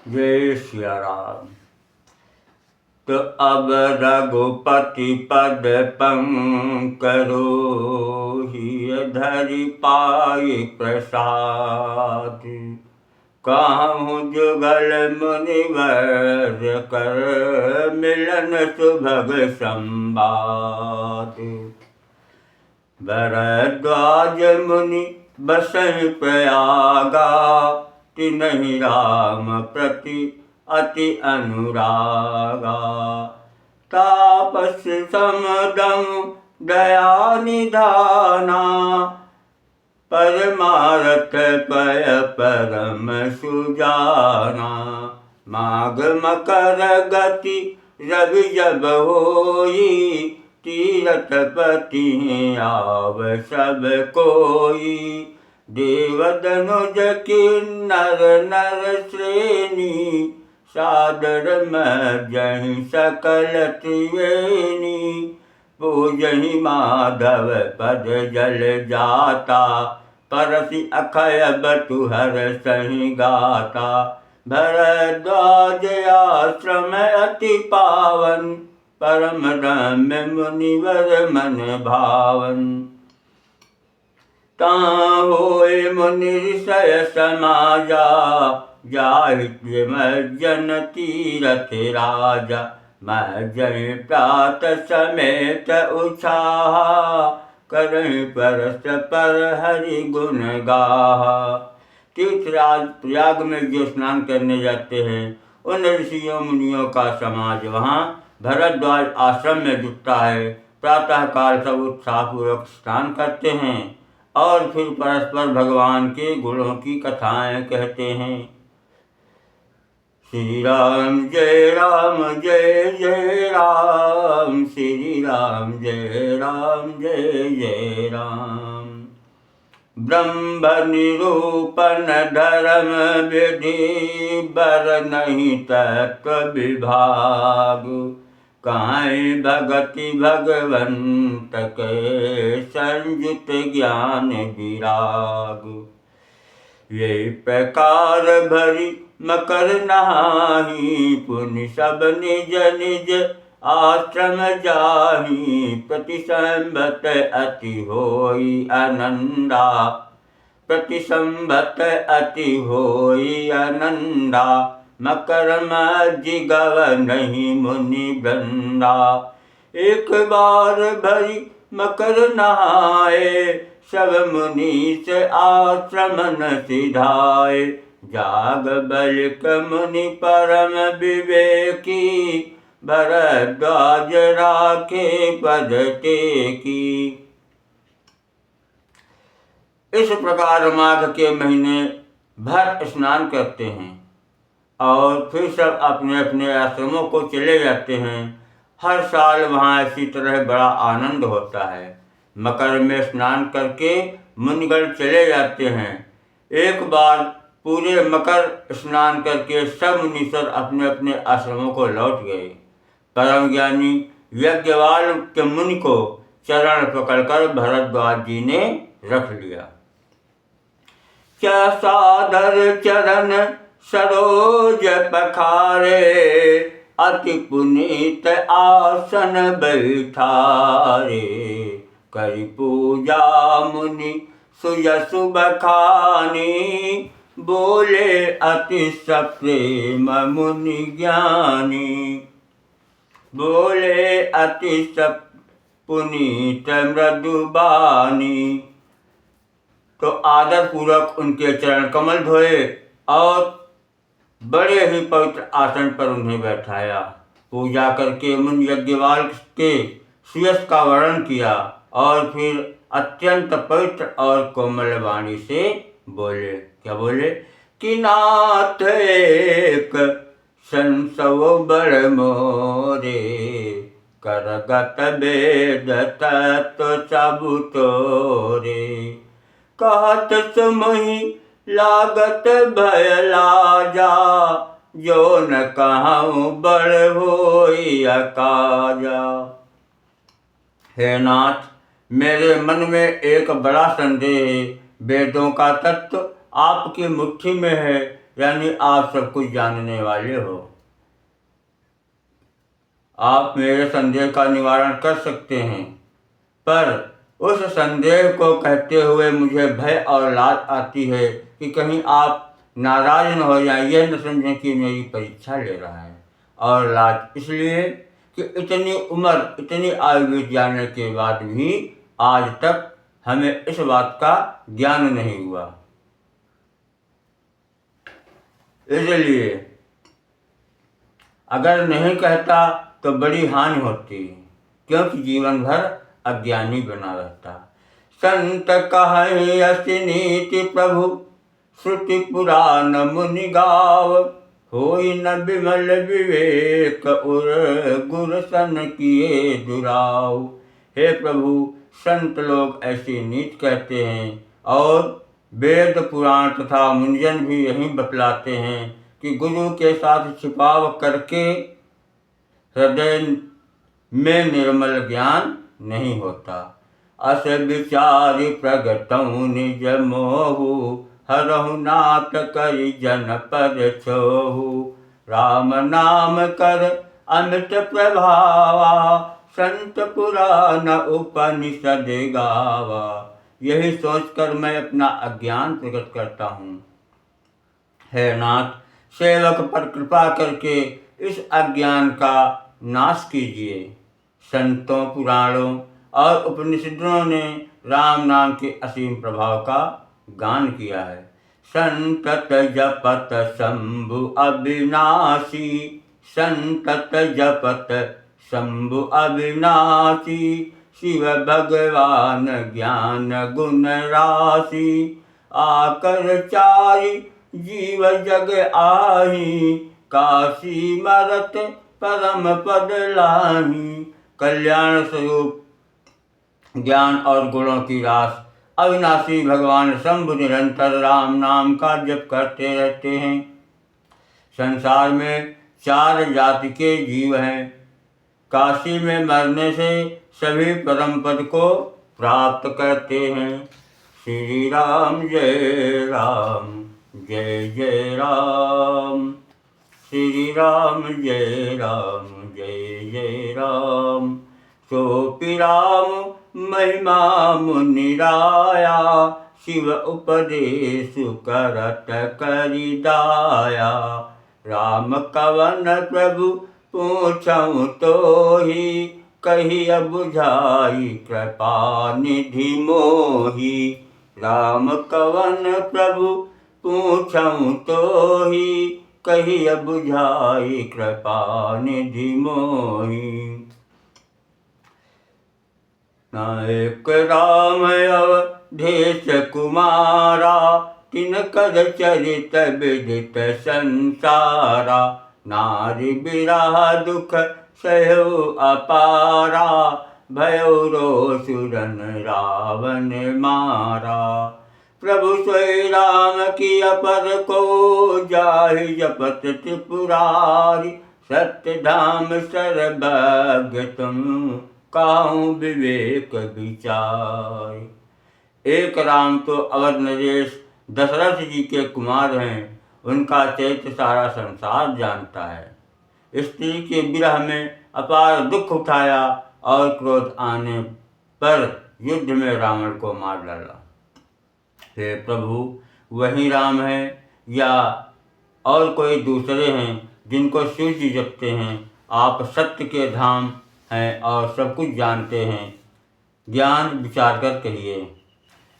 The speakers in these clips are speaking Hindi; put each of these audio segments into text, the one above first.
जय सिया राम। तो अब रघुपति पद पंकरो ही धरि पाए प्रसाद। कहूँ जुगल मुनिवर कर मिलन सुभग संवाद। भरद्वाज मुनि बसहि प्रयागा तिन्हि राम प्रति अति अनुरागा। तापस समदम दया निधाना परमारथ पय परम सुजाना। माघ मकर गति रवि जब होई तीरथ पति आव सब कोई। देवदनुज किन्नर नर श्रेणी सादर मजहि सकल त्रिवेणी। पूजहि माधव पद जल जाता परसि अखय बटुहर सहि गाता। भरद्वाज आश्रम अति पावन परम रम्य मुनिवर मन भावन। तां होय मुनि ऋषय समाजा जाहि मज्जन तीरथ राजा। मज्जहि प्रात समेत उत्साहा करहि परस पर हरि गुण गाहा। तीर्थराज प्रयाग में जो स्नान करने जाते हैं उन ऋषियों मुनियों का समाज वहाँ भरद्वाज आश्रम में जुटता है। प्रातःकाल सब उत्साहपूर्वक स्नान करते हैं और फिर परस्पर भगवान के गुणों की कथाएं कहते हैं। श्री राम जय जय राम श्री राम जय जय राम। ब्रह्म निरूपण धर्म विधि बर नहीं तत्व विभाग। काहे भगति भगवंत के संयुत ज्ञान विराग। ये प्रकार भरी मकर नहाही पुनि सब निज निज आश्रम जाही। प्रति संबत अति होई आनंदा प्रति संबत अति होई आनंदा। मकर मज्जि गव नहीं मुनि वृंदा। एक बार भरी मकर नहाए सब मुनीस आश्रमन सिधाए। जाग बलिक मुनि परम विवेकी भरद्वाज राखे पद टेकी। इस प्रकार माघ के महीने भर स्नान करते हैं और फिर सब अपने अपने आश्रमों को चले जाते हैं। हर साल वहाँ इसी तरह बड़ा आनंद होता है। मकर में स्नान करके मुनिगण चले जाते हैं। एक बार पूरे मकर स्नान करके सब मुनीश्वर अपने अपने आश्रमों को लौट गए। परम ज्ञानी यज्ञवाल के मुनि को चरण पकड़कर भरद्वाज जी ने रख लिया। सादर चरण सरोज पखारे अति पुनीत आसन बैठारे। करि पूजा मुनि सुयसु बखानी बोले अति सप्रेम मुनि ज्ञानी। बोले अति सप पुनीत मृदुबानी। तो आदर पूर्वक उनके चरण कमल धोए और बड़े ही पवित्र आसन पर उन्हें बैठाया। पूजा करके मुनि यज्ञवाल के सुयश का वर्णन किया और फिर अत्यंत पवित्र और कोमल वाणी से बोले। क्या बोले कि नाथ एक संसव बड़ मोरे। करगत वेद तत्व सब तोरे। कहत सुमहि लागत भय लाजा। जो न कहूँ बड़ होई अकाजा। हे नाथ, मेरे मन में एक बड़ा संदेह है। वेदों का तत्व आपकी मुट्ठी में है, यानी आप सब कुछ जानने वाले हो। आप मेरे संदेह का निवारण कर सकते हैं, पर उस संदेह को कहते हुए मुझे भय और लाज आती है कि कहीं आप नाराज न हो जाएं, यह न समझें कि मेरी परीक्षा ले रहा है। और लाज इसलिए कि इतनी उम्र, इतनी आयु बीत जाने के बाद भी आज तक हमें इस बात का ज्ञान नहीं हुआ। इसलिए अगर नहीं कहता तो बड़ी हानि होती, क्योंकि जीवन भर अज्ञानी बना रहता। संत कहे अति नीति प्रभु, श्रुति पुराण मुनि गाव, होई न विमल विवेक उर, गुर सन किए दुराव। हे प्रभु, संत लोग ऐसी नीति कहते हैं और वेद पुराण तथा मुनिजन भी यही बतलाते हैं कि गुरु के साथ छिपाव करके हृदय में निर्मल ज्ञान नहीं होता। अस विचारि प्रगटऊ निज मोहु, हरहु नाथ करि जन पद छोहु। राम नाम कर अमित प्रभावा, संत पुराण उपनिषद गावा। यही सोचकर मैं अपना अज्ञान प्रकट करता हूँ। हे नाथ, सेवक पर कृपा करके इस अज्ञान का नाश कीजिए। संतों, पुराणों और उपनिषदों ने राम नाम के असीम प्रभाव का गान किया है। संतत जपत शंभु अविनाशी, संतत जपत शंभु अविनाशी। शिव भगवान ज्ञान गुण राशि, आकर चारि जीव जग आही। काशी मरत परम पद लाही। कल्याण स्वरूप ज्ञान और गुणों की रास अविनाशी भगवान शंभु निरंतर राम नाम का जप करते रहते हैं। संसार में 4 जाति के जीव हैं। काशी में मरने से सभी परम पद को प्राप्त करते हैं। श्री राम जय राम, जय जय राम। श्री राम जय राम, जय जय राम। सोपि राम महिमा मुनिराया, शिव उपदेश करत करि दाया। राम कवन प्रभु पूछऊँ तोहि, कहिय बुझाई कृपा निधि मोहि। राम कवन प्रभु पूछऊँ तोहि, कहिय बुझाई कृपा निधि मोहि। नायक राम अवधेश कुमारा, तिनकर चरित विदित संसारा। नारी बिरह दुख सहु अपारा, भयो रोसुरन रावण मारा। प्रभु सोई राम की अपर को, जाहि जपत त्रिपुरारी। सत्य धाम सर्वज्ञ तुम, काहू विवेक विचार। एक राम तो अवध नरेश दशरथ जी के कुमार हैं। उनका चरित्र सारा संसार जानता है। स्त्री के विरह में अपार दुख उठाया और क्रोध आने पर युद्ध में रावण को मार डाला। हे प्रभु, वही राम है या और कोई दूसरे हैं जिनको शिव जी जपते हैं? आप सत्य के धाम हैं और सब कुछ जानते हैं। ज्ञान विचार कर कहिए।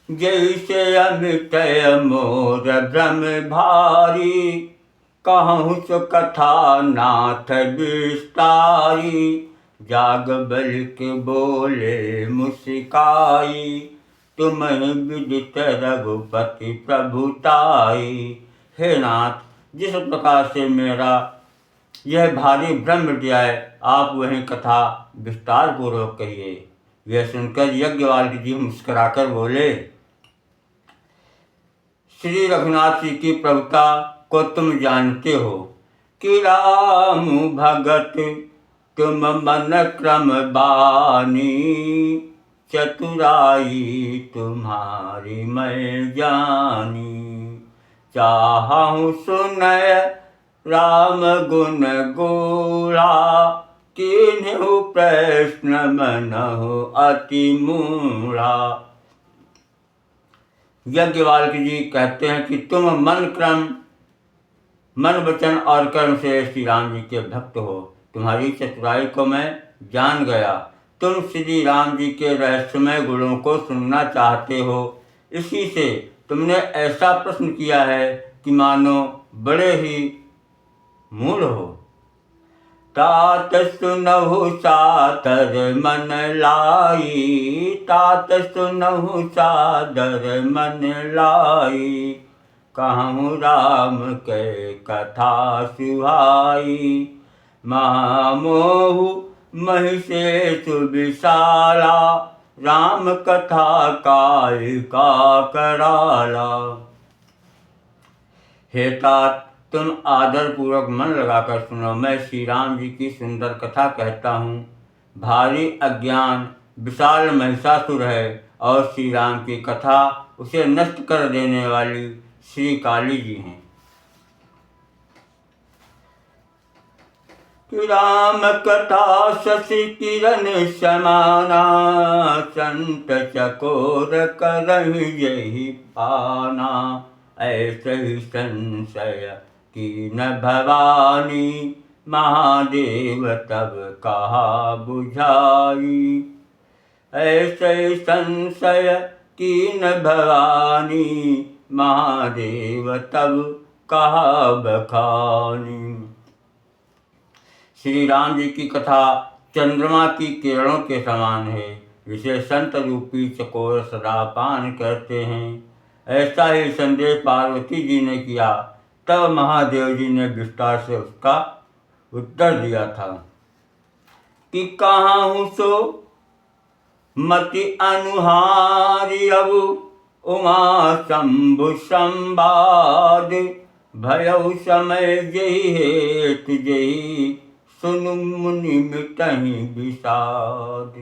जैसे अमित मोर भ्रम भारी, कहूँ सो कथा नाथ विस्तारी। जाग बल के बोले मुस्काई, तुम्हें विदित रघुपति प्रभुताई। हे नाथ, जिस प्रकार से मेरा यह भारी भ्रम मिट जाए, आप वही कथा विस्तार पूर्वक कहिए। यह सुनकर यज्ञवाल्की जी मुस्कुराकर बोले, श्री रघुनाथ जी की प्रभुता को तुम जानते हो कि राम भगत तुम मन क्रम बानी। चतुराई तुम्हारी मैं जानी। चाहूँ सुनय राम गुण गोला, किन्हु प्रश्न मनहु अति मूढ़ा। यज्ञवाल्क जी कहते हैं कि तुम मन वचन और कर्म से श्री राम जी के भक्त हो। तुम्हारी चतुराई को मैं जान गया। तुम श्री राम जी के रहस्यमय गुणों को सुनना चाहते हो, इसी से तुमने ऐसा प्रश्न किया है कि मानो बड़े ही मूढ़ हो। तात सुनहु सादर मन लाई, तात सुनहु सादर मन लाई, कहूँ राम के कथा सुहाई, महामोहु महिषेषु विशाला, राम कथा कालिका कराला। हे तात, तुम आदर पूर्वक मन लगाकर सुनो। मैं श्री राम जी की सुंदर कथा कहता हूँ। भारी अज्ञान विशाल महिषासुर है और श्री राम की कथा उसे नष्ट कर देने वाली श्री काली जी हैं। राम कथा शशि किरण समाना, संत चकोर करहि यही पाना, ऐसे ही संशय कीन भवानी, महादेव तब कहा बुझाई, ऐसे संशय कीन भवानी, महादेव तब कहा बखानी। श्री राम जी की कथा चंद्रमा की किरणों के समान है, जिसे संत रूपी चकोर सदा पान करते हैं। ऐसा ही संदेश पार्वती जी ने किया, तब महादेव जी ने विस्तार से उसका उत्तर दिया था कि कहाँ सो मति अनुहारी, अब उमा शंभु संवाद, भयउ समय जही हेतु जही, सुनु मुनि मिटहि विषाद।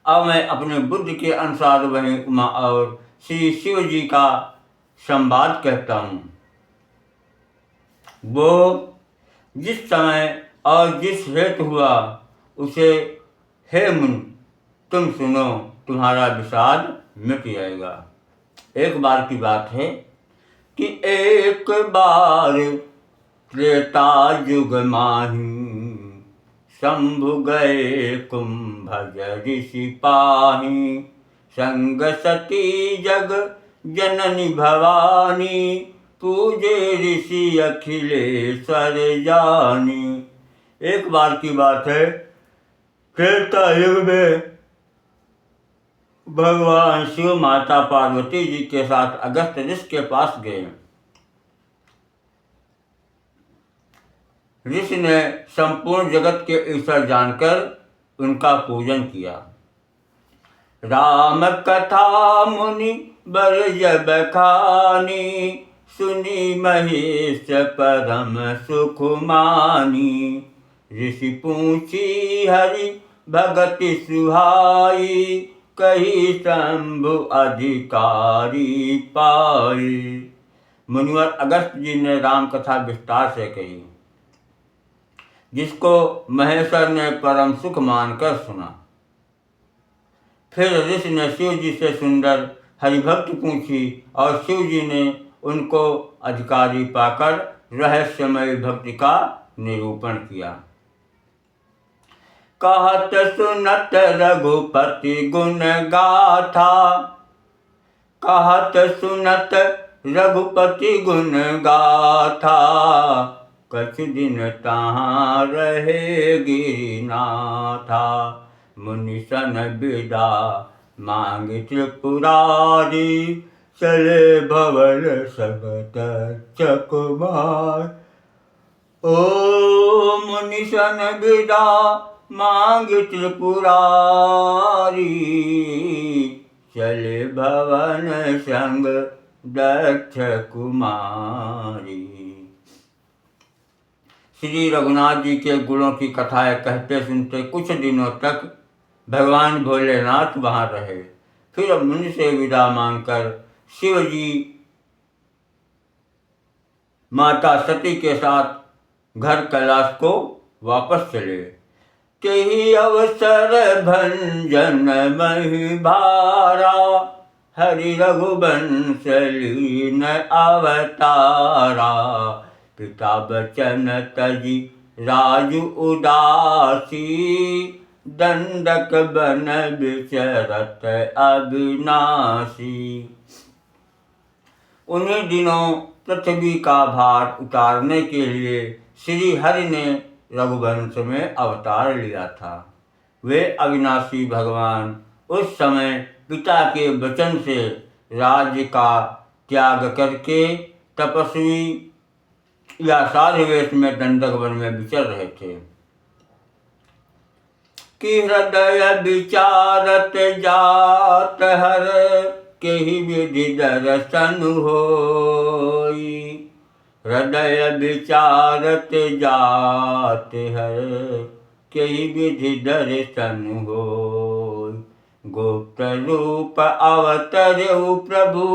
अब मैं अपने बुद्धि के अनुसार वही उमा और श्री शिव जी का संवाद कहता हूँ। वो जिस समय और जिस हेतु हुआ उसे, हे मुनि तुम सुनो, तुम्हारा विषाद मिट जाएगा। एक बार की बात है कि एक बार त्रेता युग माही, शंभु गए कुंभज ऋषि पाही, संग सती जग जननी भवानी, पूजे ऋषि अखिलेश्वर जानी। एक बार की बात है, त्रेता युग में भगवान शिव माता पार्वती जी के साथ अगस्त ऋषि के पास गए। ऋषि ने संपूर्ण जगत के ईश्वर जानकर उनका पूजन किया। राम कथा मुनि बर जब खानी, सुनी महेश परम सुख मानी, ऋषि पूछी हरि भगति सुहाई, कही शंभु अधिकारी पाई। मुनिवर अगस्त जी ने राम कथा विस्तार से कही, जिसको महेश्वर ने परम सुख मानकर सुना। फिर ऋषि ने शिव जी से सुंदर हरिभक्ति पूछी और शिव जी ने उनको अधिकारी पाकर रहस्यमय भक्ति का निरूपण किया। कहत सुनत रघुपति गुण गाथा, कहत सुनत रघुपति गुण गाथा, कछ दिन तहाँ रहे गिरिनाथा, मुनि सन विदा मांगे त्रिपुरारी, चले भवन सगत चकुमार। ओ मुनि सन विदा मांगे त्रिपुरारी, चले भवन संग दक्ष कुमारी। श्री रघुनाथ जी के गुणों की कथाएं कहते सुनते कुछ दिनों तक भगवान भोलेनाथ वहाँ रहे। फिर मुनि से विदा मांगकर शिव जी माता सती के साथ घर कैलाश को वापस चले। तेहि अवसर भंजन मही भारा, हरि रघुवंश लीन अवतारा। पिता बचन तजी राजु उदासी, दंडक बन विचरत अविनाशी। उन्हीं दिनों पृथ्वी का भार उतारने के लिए श्री हरि ने रघुवंश में अवतार लिया था। वे अविनाशी भगवान उस समय पिता के वचन से राज्य का त्याग करके तपस्वी या साधु वेश में दंडक वन में विचर रहे थे कि हृदय विचारत जात हर, केहि विधि दर्शन होई। हृदय विचारत जात हर, केहि विधि दर्शन होई। गुप्त रूप अवतरऊ प्रभु,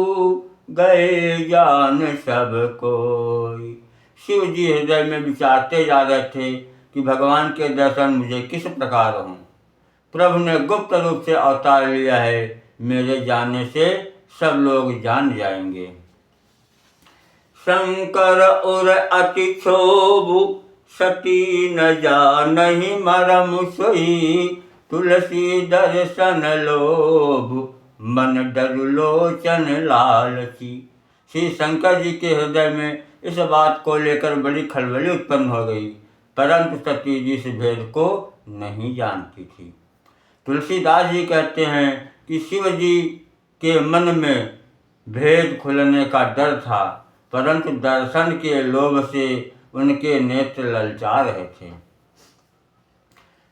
गए ज्ञान सब कोई। शिव जी हृदय में विचारते जा रहे थे कि भगवान के दर्शन मुझे किस प्रकार हों। प्रभु ने गुप्त रूप से अवतार लिया है, मेरे जाने से सब लोग जान जाएंगे। शंकर उर अति क्षोभु, सती न जानहि मरम सोई। तुलसी दर्शन लोभु, मन डरु लोचन लालची। श्री शंकर जी के हृदय में इस बात को लेकर बड़ी खलबली उत्पन्न हो गई, परंतु सती जी इस भेद को नहीं जानती थी। तुलसीदास जी कहते हैं कि शिव जी के मन में भेद खुलने का डर था, परंतु दर्शन के लोभ से उनके नेत्र ललचा रहे थे।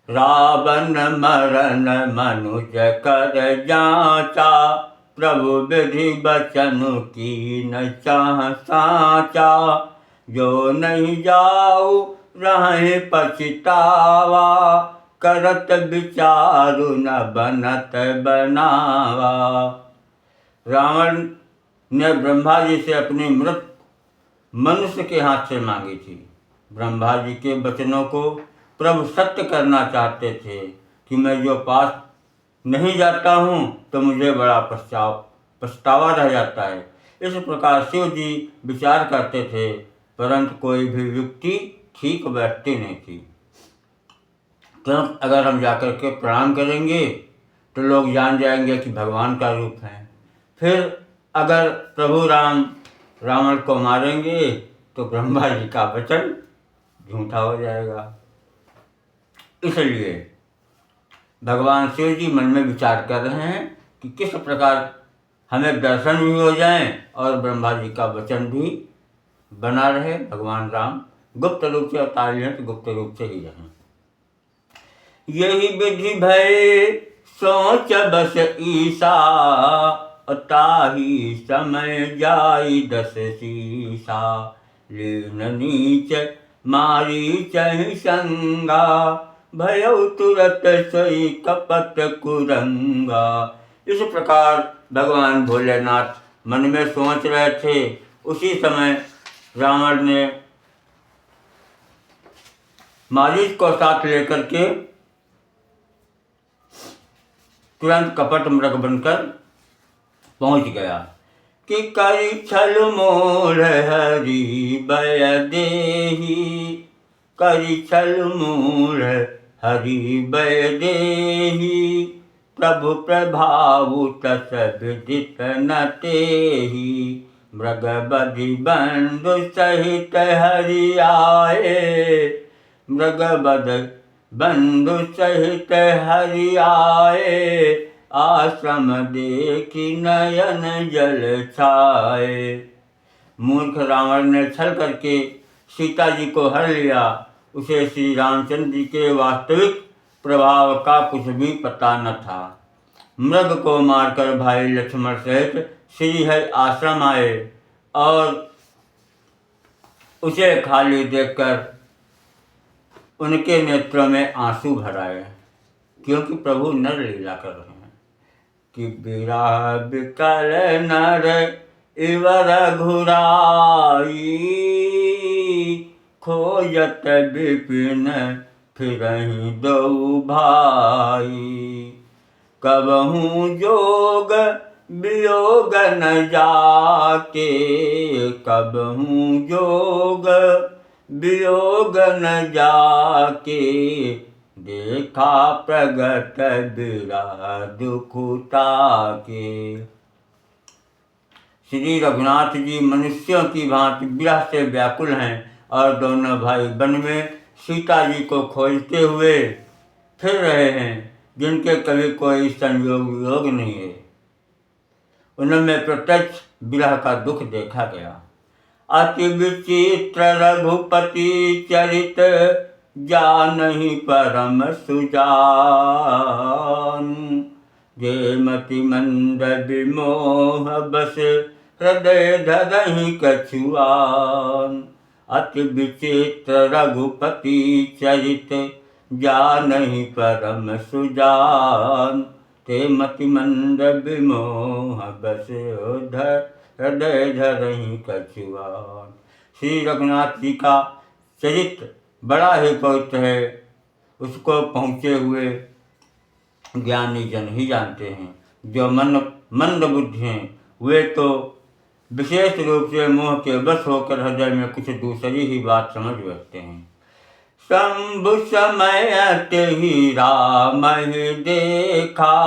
रावण मरण मनुज कर जाचा, प्रभु विधि बचन की न चाह साचा। जो नहीं जाऊ रहे पछतावा, करत विचारु न बनत बनावा। रावण ने ब्रह्मा जी से अपनी मृत मनुष्य के हाथ से मांगी थी। ब्रह्मा जी के वचनों को प्रभु सत्य करना चाहते थे कि मैं जो पास नहीं जाता हूँ तो मुझे बड़ा पछतावा रह जाता है। इस प्रकार शिव जी विचार करते थे, परंतु कोई भी युक्ति ठीक बैठती नहीं थी। तो अगर हम जाकर के प्रणाम करेंगे तो लोग जान जाएंगे कि भगवान का रूप है। फिर अगर प्रभु राम रावण को मारेंगे तो ब्रह्मा जी का वचन झूठा हो जाएगा। इसलिए भगवान शिव जी मन में विचार कर रहे हैं कि किस प्रकार हमें दर्शन भी हो जाएं और ब्रह्मा जी का वचन भी बना रहे। भगवान राम गुप्त रूप से अवतार लें तो गुप्त रूप से ही रहें। यही विधि भय सोच बस ईसा, ताही समय जाई दस सीसा। लीन नीच मारी चहि संगा, भयउ तुरत सोई कपट कुरंगा। इस प्रकार भगवान भोलेनाथ मन में सोच रहे थे। उसी समय रावण ने मारीच को साथ लेकर के तुरंत कपट मृग बनकर पहुंच गया कि करी छल मोर हरि बय देही। करी छल मोर हरि बय देही, प्रभु प्रभावु तस विदित न तेहि। मृग बधि बंधु सहित हरि आए, मृग बध बंधु सहित हरि आए। आश्रम देखी नयन जल छाए। मूर्ख रावण ने छल करके सीता जी को हर लिया। उसे श्री रामचंद्र जी के वास्तविक प्रभाव का कुछ भी पता न था। मृग को मारकर भाई लक्ष्मण सहित श्री हरि आश्रम आए और उसे खाली देखकर उनके नेत्रों में आंसू भर आए, क्योंकि प्रभु नर लीला कर रहे हैं कि विरह विकल नर इवर घुराई। खोजत विपिन फिरहि दो भाई। कबहू जोग वियोग न जाके, कबहू जोग वियोग न जाके, देखा प्रगट बिरह दुख ताके। श्री रघुनाथ जी मनुष्यों की भांति विरह से व्याकुल हैं और दोनों भाई वन में सीता जी को खोजते हुए फिर रहे हैं, जिनके कभी कोई संयोग वियोग नहीं है। उनमें प्रत्यक्ष विरह का दुख देखा गया। अति विचित्र रघुपति चरित, जानहि परम सुजान। जे मति मंद विमोह बस, हृदय धरहि कछुआन। अति विचित्र रघुपति चरित, जानहि परम सुजान। ते मति मंद विमोह बस, हृदय धरहि कछुआन। श्री रघुनाथ जी का चरित्र बड़ा ही पवित्र है। उसको पहुँचे हुए ज्ञानी जन ही जानते हैं। जो मंद बुद्धि हैं वे तो विशेष रूप से मोह के वश होकर हृदय में कुछ दूसरी ही बात समझ बैठते हैं। शंभु समय ही राम देखा,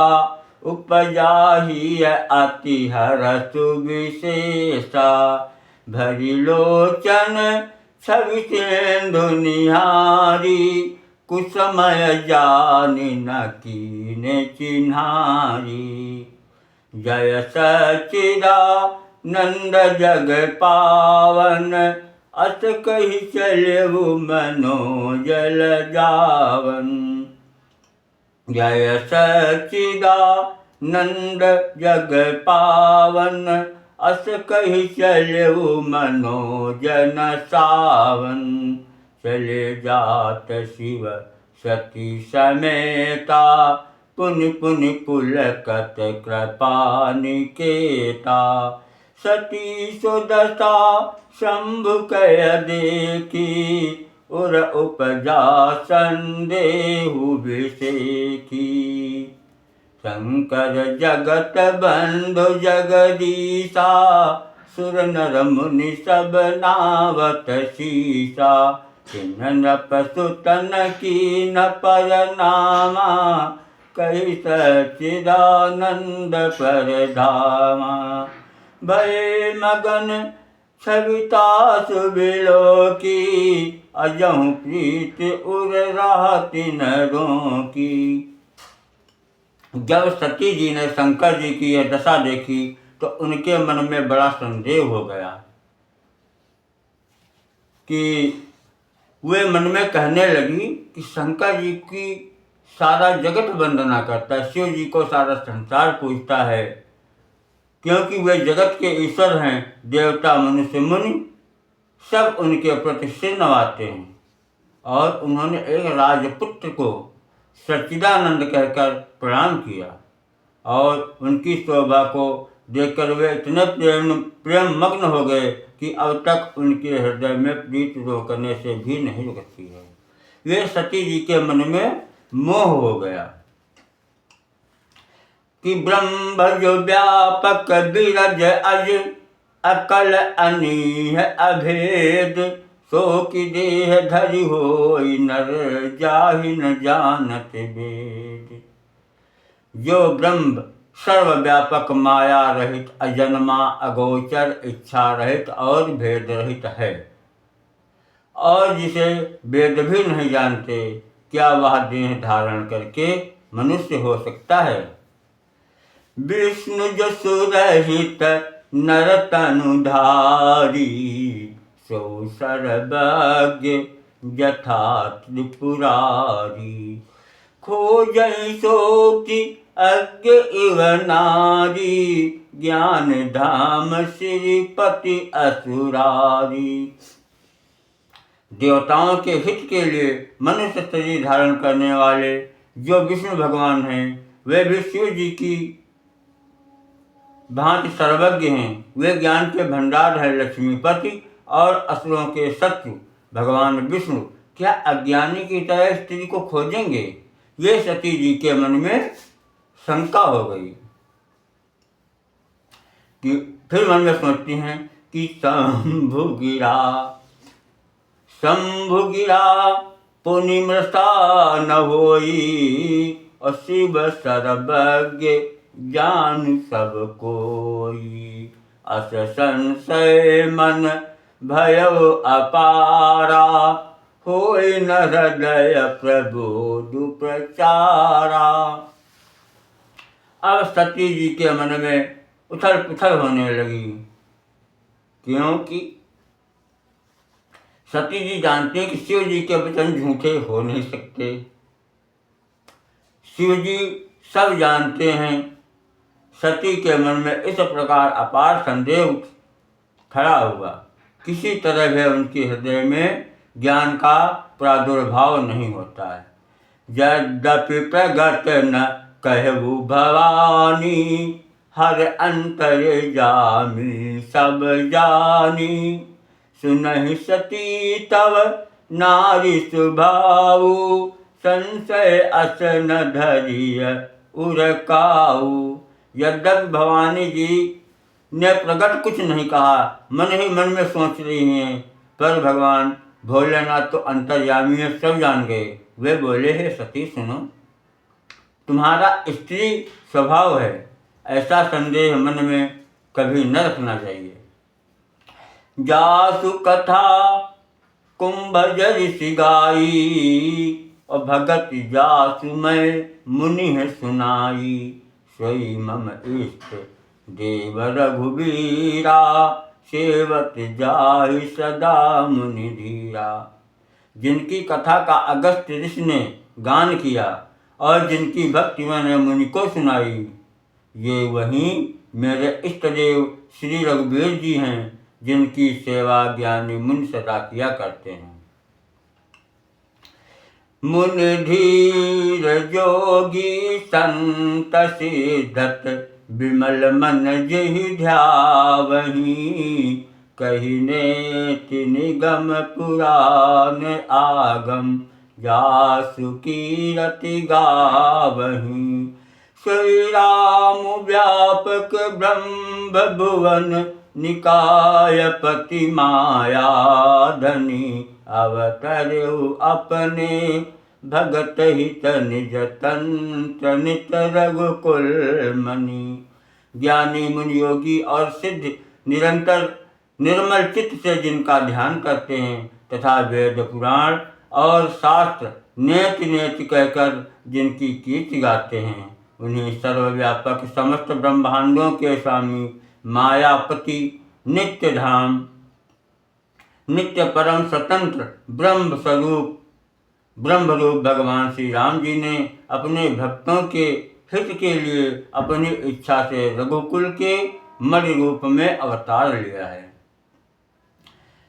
उपजा ही अति हरष विशेषा। भरी लोचन छवि सिंधु निहारी, कुसमय जानि न कीने चिन्हारी। जय सच्चिदानंद जग पावन, अस कहि चलेउ मनोजल जावन। जय सच्चिदानंद जग पावन, अस कहि चलेउ मनोजन सावन। चले जात शिव सती समेता, पुनि पुनि पुलकत कृपा निकेता। सती सुदशा शंभु कय देखी, उर उपजा संदेहु विषेखी। शंकर जगत बंधु जगदीशा, सुर नर मुनि सब नावत शीशा। किन्ह नृप सुतन कीन पर नामा, कहि सच्चिदानंद परधामा। भये मगन छविता सुबिलोकी, अजहु प्रीत उर राति न रोकी। जब सती जी ने शंकर जी की यह दशा देखी तो उनके मन में बड़ा संदेह हो गया कि वे मन में कहने लगी कि शंकर जी की सारा जगत वंदना करता है, शिव जी को सारा संसार पूजता है, क्योंकि वे जगत के ईश्वर हैं। देवता मनुष्य मुनि सब उनके प्रति सिर नवाते हैं। और उन्होंने एक राजपुत्र को सच्चिदानंद कहकर प्रणाम किया और उनकी शोभा को देखकर वे इतने प्रेम मग्न हो गए कि अब तक उनके हृदय में प्रीत रोकने से भी नहीं रुकती है। वे सती जी के मन में मोह हो गया कि ब्रह्म जो व्यापक विरज अज, अकल अनीह अभेद। सो की देह धरि होई नर, जाहि न जानत वेद। जो ब्रह्म सर्वव्यापक माया रहित अजन्मा अगोचर इच्छा रहित और भेद रहित है और जिसे वेद भी नहीं जानते, क्या वह देह धारण करके मनुष्य हो सकता है। विष्णु जसु रहित नर तनुधारी, सो सर्वज्ञ यथा त्रिपुरारी। खोजहि सोति अज्ञ इव नारी, ज्ञान धाम श्रीपति असुरारी। देवताओं के हित के लिए मनुष्य शरीर धारण करने वाले जो विष्णु भगवान हैं, वे भी शिव जी की भांति सर्वज्ञ हैं। वे ज्ञान के भंडार है, लक्ष्मीपति और असुरों के शत्रु भगवान विष्णु क्या अज्ञानी की तरह स्त्री को खोजेंगे? ये सती जी के मन में शंका हो गई कि फिर मन में सोचती हैं कि शंभु गिरा पुनिमृषा न होई, और शिव सर्वज्ञ ज्ञान सब कोई। अस संशय मन भयो अपारा, होय न हृदय प्रबोध प्रचारा। अब सती जी के मन में उथल पुथल होने लगी, क्योंकि सती जी जानते हैं कि शिव जी के वचन झूठे हो नहीं सकते। शिव जी सब जानते हैं। सती के मन में इस प्रकार अपार संदेह खड़ा हुआ, किसी तरह भी उनके हृदय में ज्ञान का प्रादुर्भाव नहीं होता है। यद्यपि प्रगट न कहु भवानी, हर अंतर जामी सब जानी। सुनहि सती तव नारी स्वभाव, संशय अस न धरिय उरकाऊ। यद्यपि भवानी जी ने प्रकट कुछ नहीं कहा, मन ही मन में सोच रही हैं, पर भगवान भोलेनाथ तो अंतर्यामी है, सब जान गए। वे बोले, हे सती सुनो, तुम्हारा स्त्री स्वभाव है, ऐसा संदेह मन में कभी न रखना चाहिए। जासु कथा कुंभ ऋषि गाई, और भगत जासु मैं मुनि है सुनाई। सोई मम इष्ट देव रघुबीरा, सेवत जाहि सदा मुनि धीरा। जिनकी कथा का अगस्त ऋषि ने गान किया और जिनकी भक्ति मैंने मुनि को सुनाई, ये वही मेरे इष्ट देव श्री रघुवीर जी हैं, जिनकी सेवा ज्ञानी मुनि सदा किया करते हैं। मुनि धीर जोगी संत सिद्धत, विमल मन जेहि ध्यावहि। कहि नेति निगम पुराण आगम, जासु कीरति गावहि। श्री राम व्यापक ब्रह्म भुवन, निकायपति माया धनी। अवतरऊ अपने भगत हित निज तंत्र, नित रघुकुल मणि। ज्ञानी मुनि योगी और सिद्ध निरंतर निर्मल चित्त से जिनका ध्यान करते हैं, तथा वेद पुराण और शास्त्र नेति नेति कहकर जिनकी कीर्ति गाते हैं, उन्हें सर्वव्यापक समस्त ब्रह्मांडों के स्वामी मायापति नित्य धाम नित्य परम स्वतंत्र ब्रह्म रूप भगवान श्री राम जी ने अपने भक्तों के हित के लिए अपनी इच्छा से रघुकुल के मणि रूप में अवतार लिया है।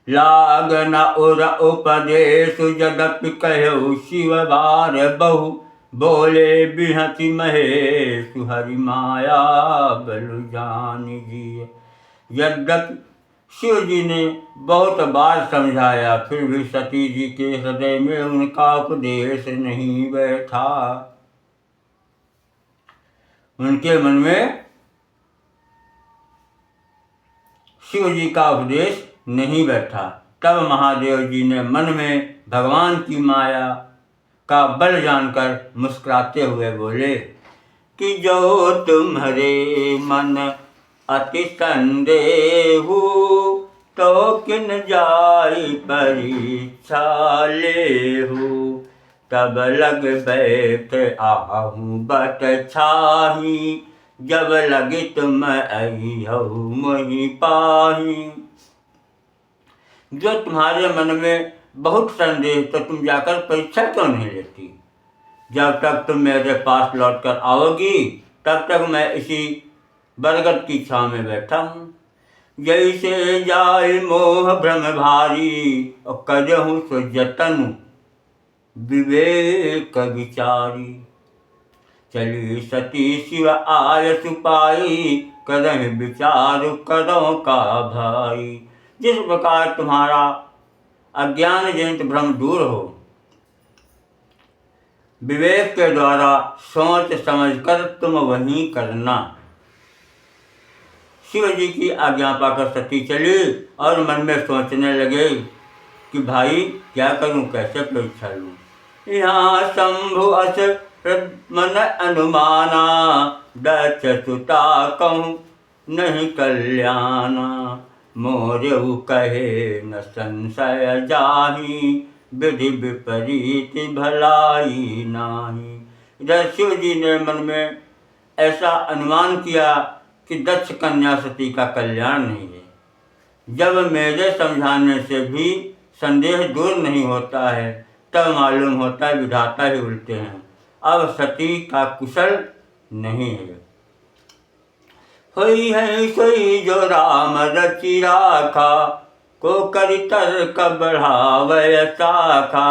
लाग न उर उपदेश, यद्यपि कहु शिव बार बहु। बोले बिहति महेश, हरि माया बलु जानि जिय। यद्यपि शिव जी ने बहुत बार समझाया, फिर भी सती जी के हृदय में उनका उपदेश नहीं बैठा। उनके मन में शिव जी का उपदेश नहीं बैठा। तब महादेव जी ने मन में भगवान की माया का बल जानकर मुस्कुराते हुए बोले कि जो तुम्हारे मन अति संदेहु, तो किन जाई परीक्षा लेहु। तब लग बैठ आहू बट छाही, जब लगे तुम अहिहु मोहि पाही। जो तुम्हारे मन में बहुत संदेह, तो तुम जाकर परीक्षा क्यों नहीं लेती? जब तक तुम मेरे पास लौट कर आओगी, तब तक मैं इसी बरगद की छाँव में बैठा हूँ। जैसे जाय मोह भ्रम भारी, और करहूँ सो जतन विवेक विचारी। चली सती शिव आय सुपाई, करह विचार करो का भाई। जिस प्रकार तुम्हारा अज्ञान जनित भ्रम दूर हो। विवेक के द्वारा सोच समझकर तुम वही करना। शिव जी की आज्ञा पाकर सती चली और मन में सोचने लगे कि भाई क्या करूं, कैसे परीक्षा लूं। यहाँ शंभु अस मन अनुमाना, दक्ष सुता कहूँ नहीं कल्याणा। मोरेऊ कहे न संशय जाहि, विधि विपरीत भलाई नाही। इधर शिव जी ने मन में ऐसा अनुमान किया कि दक्ष कन्या सती का कल्याण नहीं है। जब मेरे समझाने से भी संदेह दूर नहीं होता है, तब मालूम होता है विधाता ही उल्टे हैं। अब सती का कुशल नहीं है। होई है सोई जो राम रचि राखा, को करि तर्क बढ़ावै शाखा।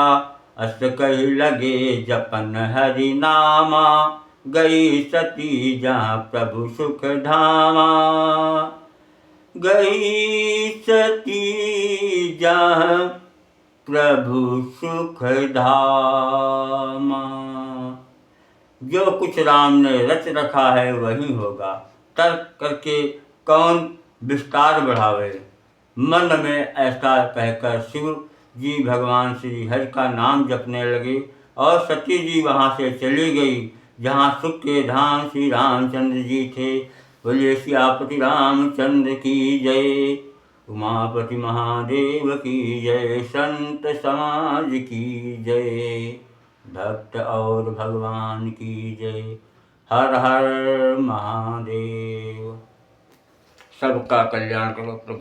अस कहि लगे जपन हरि नामा, गई सती जहाँ प्रभु सुख धामा। गई सती जहाँ प्रभु सुख धामा। जो कुछ राम ने रच रखा है वही होगा। तर्क करके कौन विस्तार बढ़ावे। मन में ऐसा कहकर शिव जी भगवान श्री हरि का नाम जपने लगे और सती जी वहाँ से चली गई जहाँ सुख के धाम श्री रामचंद्र जी थे। बोलिए सियापति रामचंद्र की जय, उमापति महादेव की जय, संत समाज की जय, भक्त और भगवान की जय। हर हर महादेव। सबका कल्याण करो प्रभु।